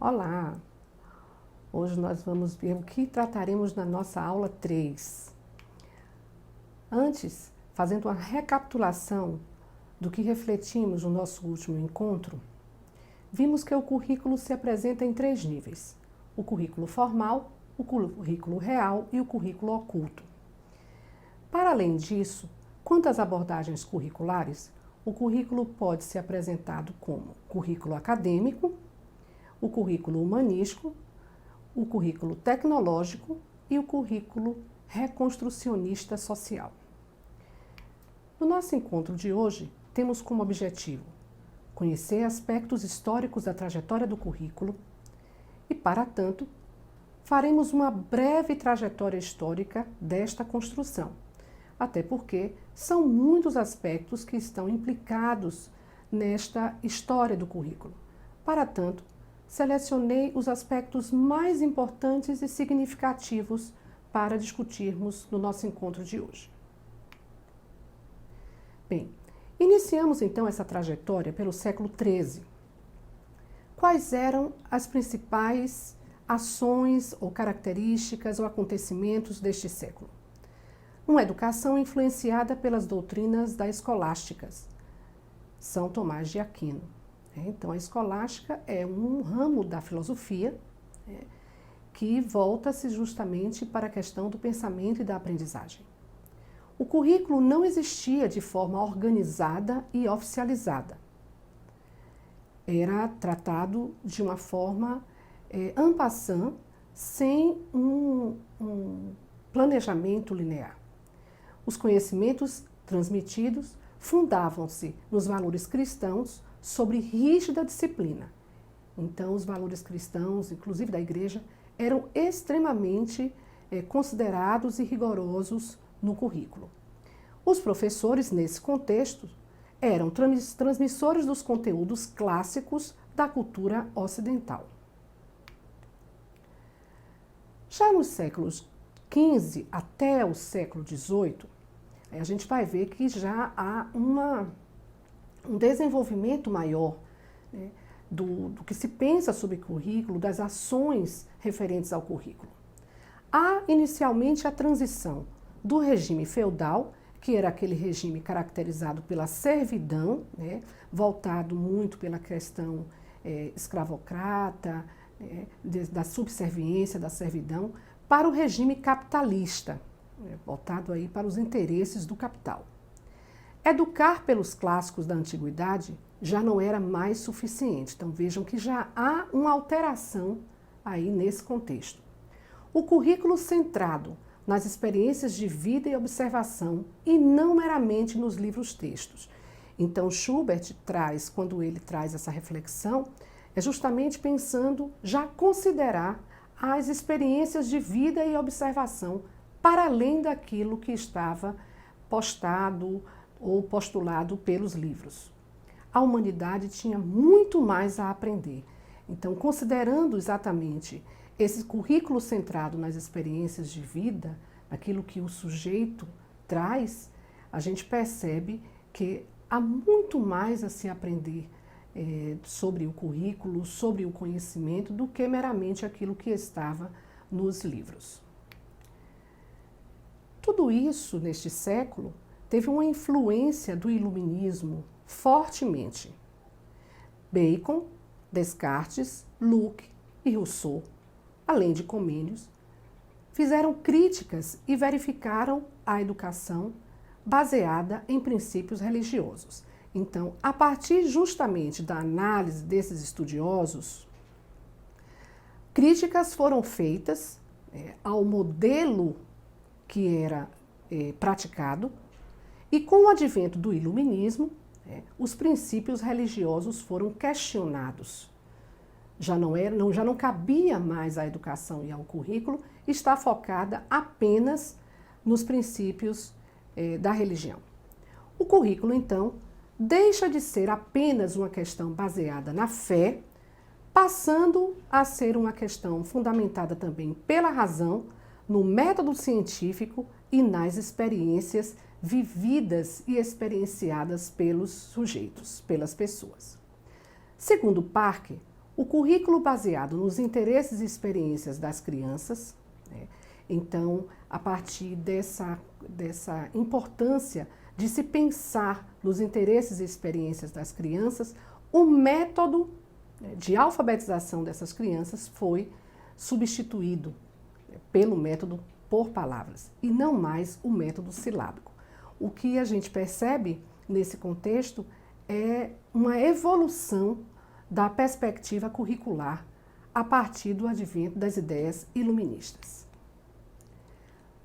Olá! Hoje nós vamos ver o que trataremos na nossa aula 3. Antes, fazendo uma recapitulação do que refletimos no nosso último encontro, vimos que o currículo se apresenta em 3 níveis: o currículo formal, o currículo real e o currículo oculto. Para além disso, quanto às abordagens curriculares, o currículo pode ser apresentado como currículo acadêmico, o currículo humanístico, o currículo tecnológico e o currículo reconstrucionista social. No nosso encontro de hoje, temos como objetivo conhecer aspectos históricos da trajetória do currículo e, para tanto, faremos uma breve trajetória histórica desta construção, até porque são muitos aspectos que estão implicados nesta história do currículo. Para tanto, selecionei os aspectos mais importantes e significativos para discutirmos no nosso encontro de hoje. Bem, iniciamos então essa trajetória pelo século XIII. Quais eram as principais ações ou características ou acontecimentos deste século? Uma educação influenciada pelas doutrinas da escolásticas, São Tomás de Aquino. Então, a escolástica é um ramo da filosofia que volta-se justamente para a questão do pensamento e da aprendizagem. O currículo não existia de forma organizada e oficializada. Era tratado de uma forma en passant, sem um planejamento linear. Os conhecimentos transmitidos fundavam-se nos valores cristãos sobre rígida disciplina. Então, os valores cristãos, inclusive da igreja, eram extremamente considerados e rigorosos no currículo. Os professores, nesse contexto, eram transmissores dos conteúdos clássicos da cultura ocidental. Já nos séculos XV até o século XVIII, a gente vai ver que já há um desenvolvimento maior, né, do que se pensa sobre currículo, das ações referentes ao currículo. Há inicialmente a transição do regime feudal, que era aquele regime caracterizado pela servidão, né, voltado muito pela questão escravocrata, da subserviência, da servidão, para o regime capitalista, voltado aí para os interesses do capital. Educar pelos clássicos da antiguidade já não era mais suficiente. Então vejam que já há uma alteração aí nesse contexto. O currículo centrado nas experiências de vida e observação e não meramente nos livros-textos. Então Schubert traz, quando ele traz essa reflexão, é justamente pensando já considerar as experiências de vida e observação para além daquilo que estava postado ou postulado pelos livros. A humanidade tinha muito mais a aprender. Então, considerando exatamente esse currículo centrado nas experiências de vida, aquilo que o sujeito traz, a gente percebe que há muito mais a se aprender sobre o currículo, sobre o conhecimento, do que meramente aquilo que estava nos livros. Tudo isso, neste século, teve uma influência do iluminismo fortemente. Bacon, Descartes, Locke e Rousseau, além de Comênios, fizeram críticas e verificaram a educação baseada em princípios religiosos. Então, a partir justamente da análise desses estudiosos, críticas foram feitas ao modelo que era praticado, e com o advento do iluminismo, os princípios religiosos foram questionados. Já não cabia mais à educação e ao currículo estar focada apenas nos princípios da religião. O currículo, então, deixa de ser apenas uma questão baseada na fé, passando a ser uma questão fundamentada também pela razão, no método científico e nas experiências vividas e experienciadas pelos sujeitos, pelas pessoas. Segundo Parker, O currículo baseado nos interesses e experiências das crianças, né? Então, a partir dessa importância de se pensar nos interesses e experiências das crianças, o método de alfabetização dessas crianças foi substituído pelo método por palavras e não mais o método silábico. O que a gente percebe nesse contexto é uma evolução da perspectiva curricular a partir do advento das ideias iluministas.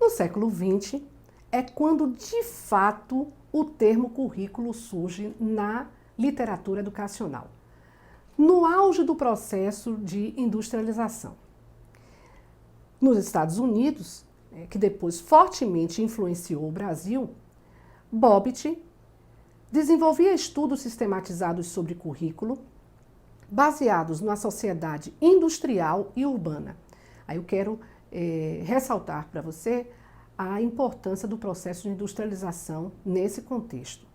No século XX é quando, de fato, o termo currículo surge na literatura educacional, no auge do processo de industrialização. Nos Estados Unidos, que depois fortemente influenciou o Brasil, Bobbitt desenvolvia estudos sistematizados sobre currículo, baseados na sociedade industrial e urbana. Aí eu quero ressaltar para você a importância do processo de industrialização nesse contexto.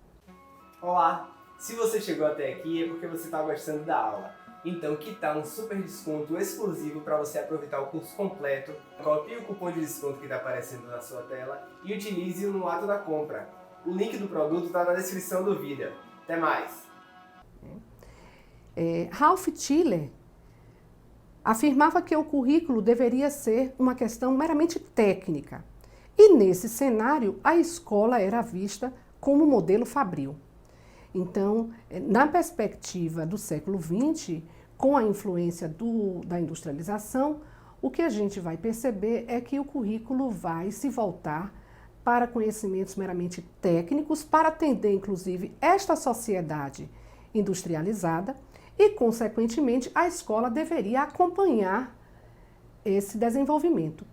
Olá! Se você chegou até aqui é porque você está gostando da aula. Então, que tal um super desconto exclusivo para você aproveitar o curso completo? Copie o cupom de desconto que está aparecendo na sua tela e utilize-o no ato da compra. O link do produto está na descrição do vídeo. Até mais! Ralph Tiller afirmava que o currículo deveria ser uma questão meramente técnica. E nesse cenário, a escola era vista como modelo fabril. Então, na perspectiva do século XX, com a influência da industrialização, o que a gente vai perceber é que o currículo vai se voltar para conhecimentos meramente técnicos, para atender, inclusive, esta sociedade industrializada e, consequentemente, a escola deveria acompanhar esse desenvolvimento.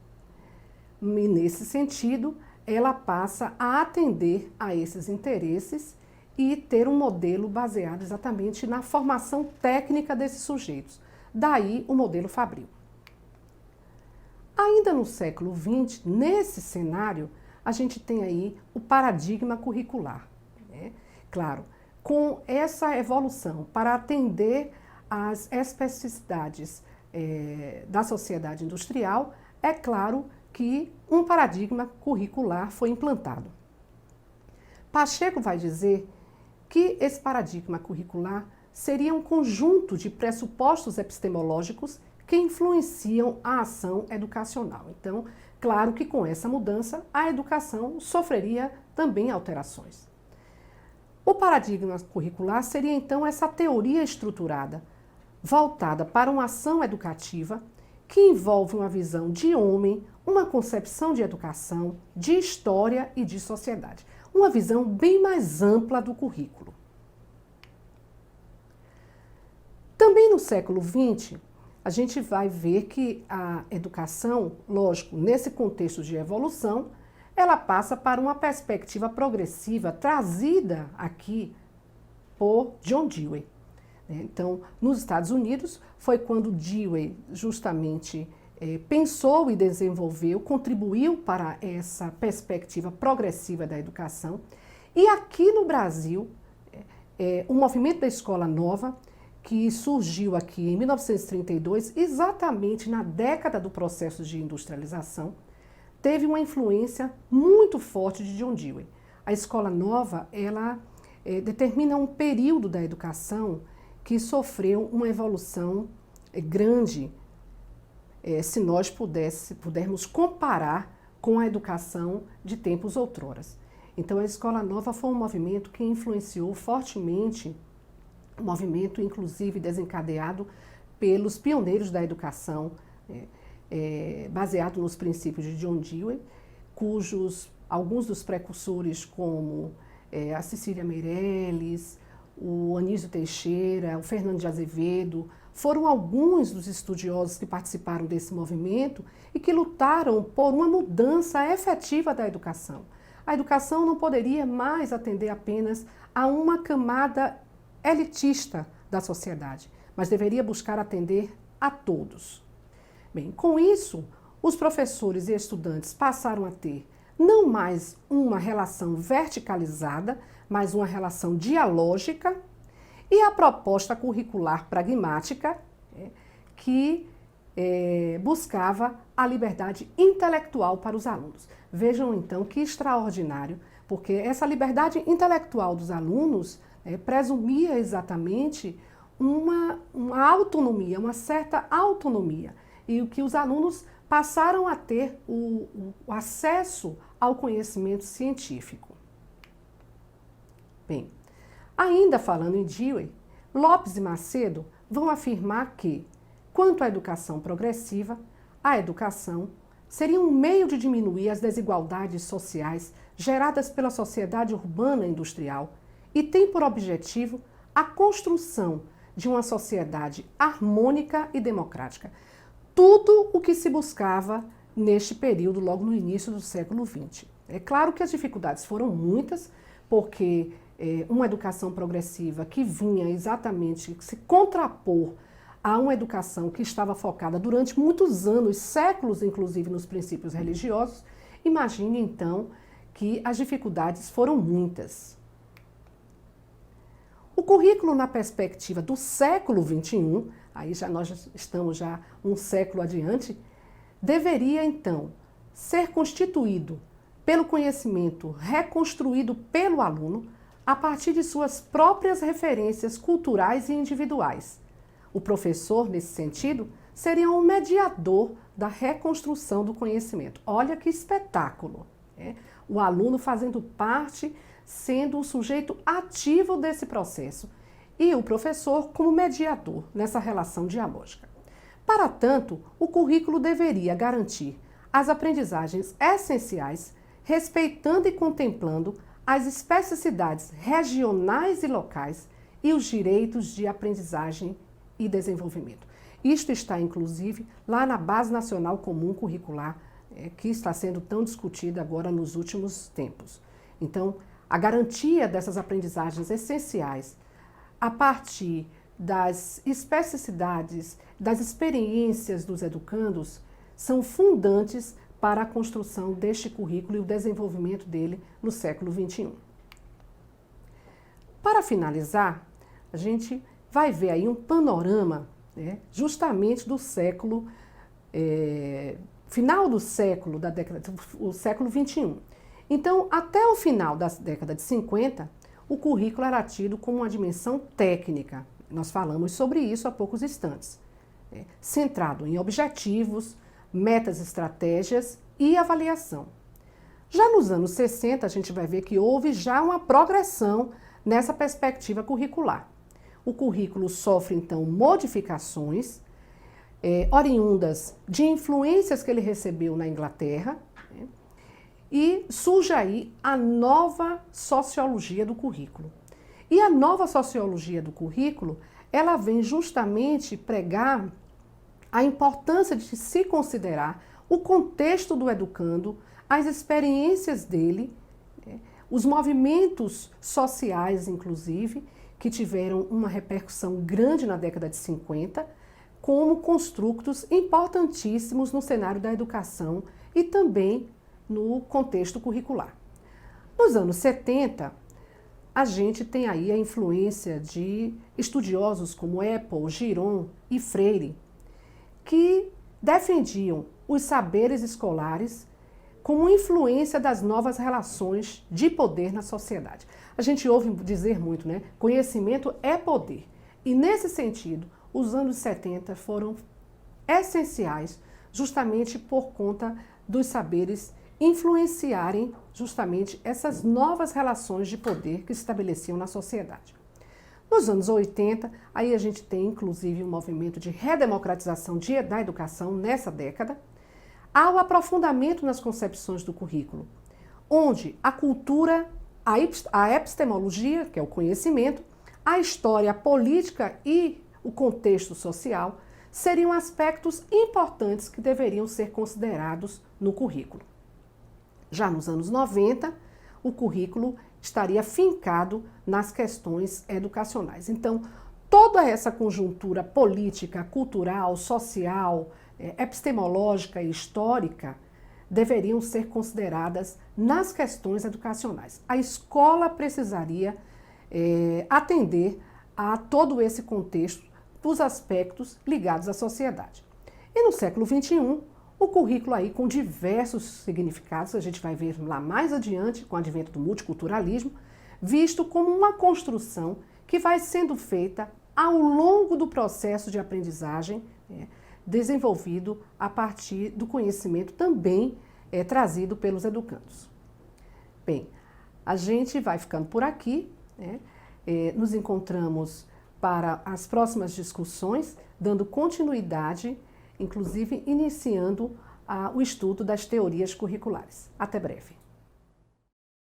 E, nesse sentido, ela passa a atender a esses interesses e ter um modelo baseado exatamente na formação técnica desses sujeitos. Daí o modelo fabril. Ainda no século XX, nesse cenário, a gente tem aí o paradigma curricular, né? Claro, com essa evolução para atender às especificidades da sociedade industrial, é claro que um paradigma curricular foi implantado. Pacheco vai dizer que esse paradigma curricular seria um conjunto de pressupostos epistemológicos que influenciam a ação educacional. Então, claro que com essa mudança, a educação sofreria também alterações. O paradigma curricular seria, então, essa teoria estruturada, voltada para uma ação educativa que envolve uma visão de homem, uma concepção de educação, de história e de sociedade. Uma visão bem mais ampla do currículo. Também no século XX, a gente vai ver que a educação, lógico, nesse contexto de evolução, ela passa para uma perspectiva progressiva trazida aqui por John Dewey. Então, nos Estados Unidos, foi quando Dewey justamente pensou e desenvolveu, contribuiu para essa perspectiva progressiva da educação. E aqui no Brasil, o movimento da Escola Nova, que surgiu aqui em 1932, exatamente na década do processo de industrialização, teve uma influência muito forte de John Dewey. A Escola Nova, ela determina um período da educação que sofreu uma evolução grande, se nós pudermos comparar com a educação de tempos outroras. Então, a Escola Nova foi um movimento que influenciou fortemente, um movimento, inclusive, desencadeado pelos pioneiros da educação, baseado nos princípios de John Dewey, alguns dos precursores, como a Cecília Meirelles, o Anísio Teixeira, o Fernando de Azevedo, foram alguns dos estudiosos que participaram desse movimento e que lutaram por uma mudança efetiva da educação. A educação não poderia mais atender apenas a uma camada elitista da sociedade, mas deveria buscar atender a todos. Bem, com isso, os professores e estudantes passaram a ter não mais uma relação verticalizada, mas uma relação dialógica, e a proposta curricular pragmática, que buscava a liberdade intelectual para os alunos. Vejam então que extraordinário, porque essa liberdade intelectual dos alunos presumia exatamente uma autonomia, uma certa autonomia, e o que os alunos passaram a ter o acesso ao conhecimento científico. Bem, ainda falando em Dewey, Lopes e Macedo vão afirmar que, quanto à educação progressiva, a educação seria um meio de diminuir as desigualdades sociais geradas pela sociedade urbana e industrial e tem por objetivo a construção de uma sociedade harmônica e democrática. Tudo o que se buscava neste período, logo no início do século XX. É claro que as dificuldades foram muitas, porque uma educação progressiva que vinha exatamente se contrapor a uma educação que estava focada durante muitos anos, séculos inclusive, nos princípios religiosos, imagine então que as dificuldades foram muitas. O currículo na perspectiva do século XXI, aí nós estamos já um século adiante, deveria então ser constituído pelo conhecimento reconstruído pelo aluno a partir de suas próprias referências culturais e individuais. O professor, nesse sentido, seria um mediador da reconstrução do conhecimento. Olha que espetáculo! O aluno fazendo parte, sendo o sujeito ativo desse processo, e o professor como mediador nessa relação dialógica. Para tanto, o currículo deveria garantir as aprendizagens essenciais, respeitando e contemplando as especificidades regionais e locais e os direitos de aprendizagem e desenvolvimento. Isto está, inclusive, lá na Base Nacional Comum Curricular, que está sendo tão discutida agora nos últimos tempos. Então, a garantia dessas aprendizagens essenciais a partir das especificidades, das experiências dos educandos, são fundantes para a construção deste currículo e o desenvolvimento dele no século XXI. Para finalizar, a gente vai ver aí um panorama, justamente do século, final do século, o século XXI. Então, até o final da década de 50, o currículo era tido como uma dimensão técnica. Nós falamos sobre isso há poucos instantes. Centrado em objetivos, metas, estratégias e avaliação. Já nos anos 60, a gente vai ver que houve já uma progressão nessa perspectiva curricular. O currículo sofre, então, modificações oriundas de influências que ele recebeu na Inglaterra, e surge aí a nova sociologia do currículo. E a nova sociologia do currículo, ela vem justamente pregar a importância de se considerar o contexto do educando, as experiências dele, os movimentos sociais, inclusive, que tiveram uma repercussão grande na década de 50, como construtos importantíssimos no cenário da educação e também no contexto curricular. Nos anos 70, a gente tem aí a influência de estudiosos como Apple, Giron e Freire, que defendiam os saberes escolares como influência das novas relações de poder na sociedade. A gente ouve dizer muito, conhecimento é poder. E nesse sentido, os anos 70 foram essenciais justamente por conta dos saberes influenciarem justamente essas novas relações de poder que se estabeleciam na sociedade. Nos anos 80, aí a gente tem inclusive um movimento de redemocratização da educação nessa década, há o aprofundamento nas concepções do currículo, onde a cultura, a epistemologia, que é o conhecimento, a história, a política e o contexto social seriam aspectos importantes que deveriam ser considerados no currículo. Já nos anos 90, o currículo estaria fincado nas questões educacionais. Então, toda essa conjuntura política, cultural, social, epistemológica e histórica deveriam ser consideradas nas questões educacionais. A escola precisaria atender a todo esse contexto dos aspectos ligados à sociedade. E no século XXI, o currículo aí com diversos significados, a gente vai ver lá mais adiante, com o advento do multiculturalismo, visto como uma construção que vai sendo feita ao longo do processo de aprendizagem, desenvolvido a partir do conhecimento também trazido pelos educandos. Bem, a gente vai ficando por aqui, nos encontramos para as próximas discussões, dando continuidade, inclusive iniciando o estudo das teorias curriculares. Até breve.